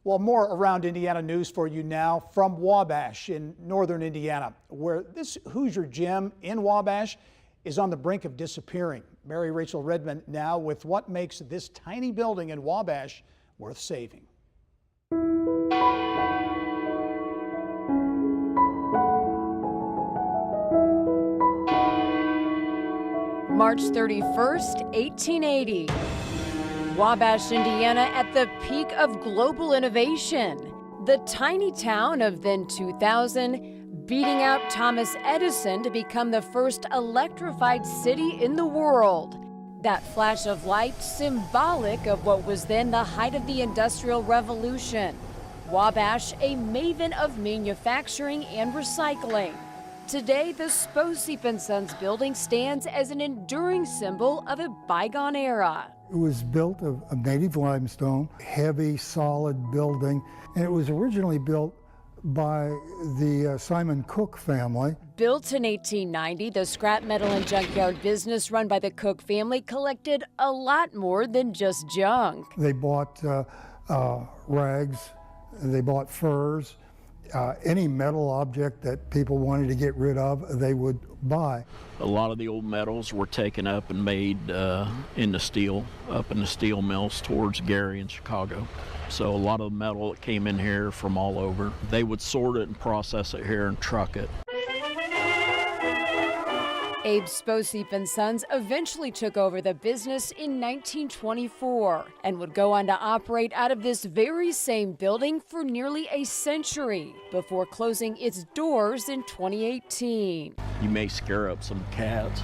Well, more around Indiana news for you now from Wabash in northern Indiana, where this Hoosier gym in Wabash is on the brink of disappearing. Mary Rachel Redmond now with what makes this tiny building in Wabash worth saving. March 31st, 1880. Wabash, Indiana at the peak of global innovation. The tiny town of then 2000 beating out Thomas Edison to become the first electrified city in the world. That flash of light symbolic of what was then the height of the Industrial Revolution. Wabash, a maven of manufacturing and recycling. Today, the Sposeep & Sons building stands as an enduring symbol of a bygone era. It was built of native limestone, heavy, solid building, and it was originally built by the Simon Cook family. Built in 1890, the scrap metal and junkyard business run by the Cook family collected a lot more than just junk. They bought rags, they bought furs, any metal object that people wanted to get rid of, they would buy. A lot of the old metals were taken up and made into steel, up in the steel mills towards Gary and Chicago. So a lot of the metal that came in here from all over, they would sort it and process it here and truck it. Abe Sposeep & Sons eventually took over the business in 1924 and would go on to operate out of this very same building for nearly a century before closing its doors in 2018. You may scare up some cats.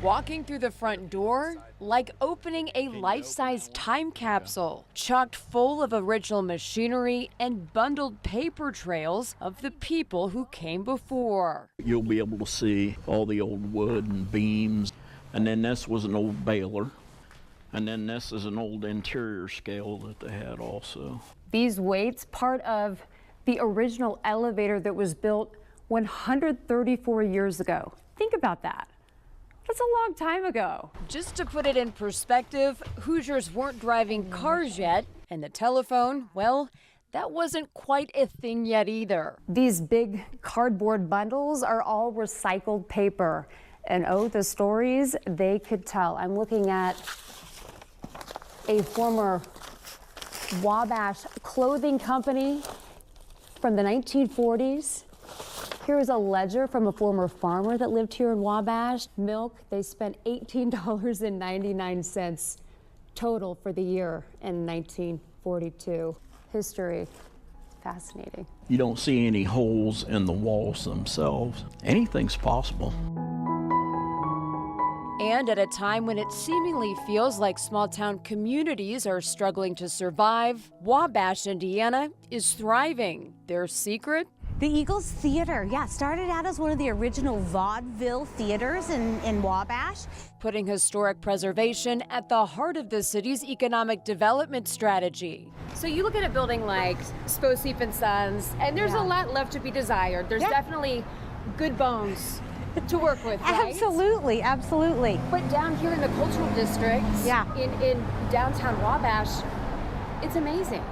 Walking through the front door, like opening a life-size time capsule, chocked full of original machinery and bundled paper trails of the people who came before. You'll be able to see all the old wood and beams. And then this was an old baler. And then this is an old interior scale that they had also. These weights, part of the original elevator that was built 134 years ago. Think about that. That's a long time ago. Just to put it in perspective, Hoosiers weren't driving cars yet, and the telephone, well, that wasn't quite a thing yet either. These big cardboard bundles are all recycled paper. And oh, the stories they could tell. I'm looking at a former Wabash clothing company from the 1940s. Here's a ledger from a former farmer that lived here in Wabash. Milk, they spent $18.99 total for the year in 1942. History, fascinating. You don't see any holes in the walls themselves. Anything's possible. And at a time when it seemingly feels like small-town communities are struggling to survive, Wabash, Indiana is thriving. Their secret? The Eagles Theater, yeah, started out as one of the original vaudeville theaters in Wabash. Putting historic preservation at the heart of the city's economic development strategy. So you look at a building like Sposeep & Sons, and there's a lot left to be desired. There's definitely good bones to work with, right? Absolutely, absolutely. But down here in the cultural district, in downtown Wabash, it's amazing.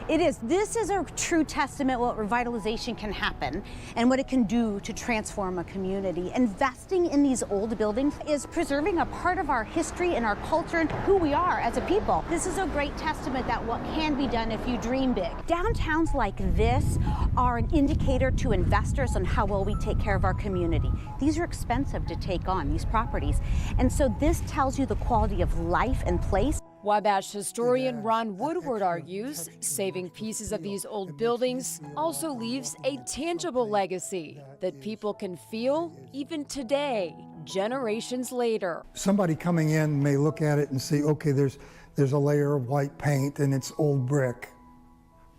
It is. This is a true testament what revitalization can happen and what it can do to transform a community. Investing in these old buildings is preserving a part of our history and our culture and who we are as a people. This is a great testament that what can be done if you dream big. Downtowns like this are an indicator to investors on how well we take care of our community. These are expensive to take on, these properties. And so this tells you the quality of life and place. Wabash historian Ron Woodward argues saving pieces of these old buildings also leaves a tangible legacy that people can feel even today, generations later. Somebody coming in may look at it and see, okay, there's a layer of white paint and it's old brick.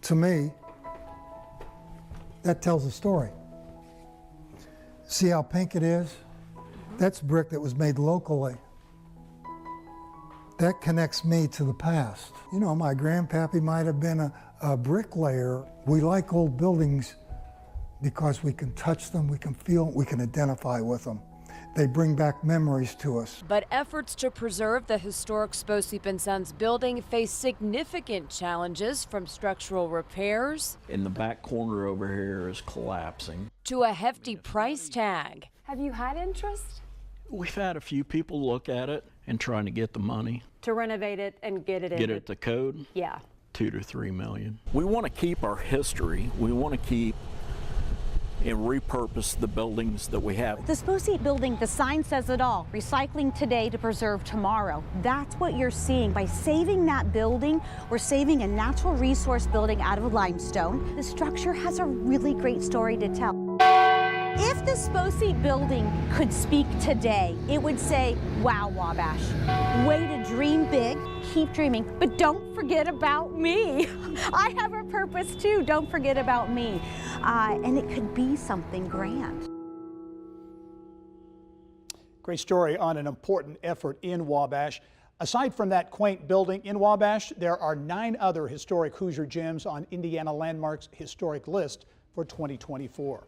To me, that tells a story. See how pink it is? That's brick that was made locally. That connects me to the past. You know, my grandpappy might have been a bricklayer. We like old buildings because we can touch them, we can feel, we can identify with them. They bring back memories to us. But efforts to preserve the historic Sposeep & Sons building face significant challenges, from structural repairs In the back corner over here is collapsing. to a hefty price tag. Have you had interest We've had a few people look at it and trying to get the money, to renovate it and get it in? get it to code, Yeah. 2 to 3 million. We want to keep our history. We want to keep and repurpose the buildings that we have. The Sposeep building, the sign says it all. Recycling today to preserve tomorrow. That's what you're seeing. By saving that building, we're saving a natural resource building out of limestone. The structure has a really great story to tell. If the Sposeep building could speak today, it would say, wow, Wabash, way to dream big, keep dreaming, but don't forget about me. I have a purpose too, don't forget about me. And it could be something grand. Great story on an important effort in Wabash. Aside from that quaint building in Wabash, there are 9 other historic Hoosier gems on Indiana Landmark's historic list for 2024.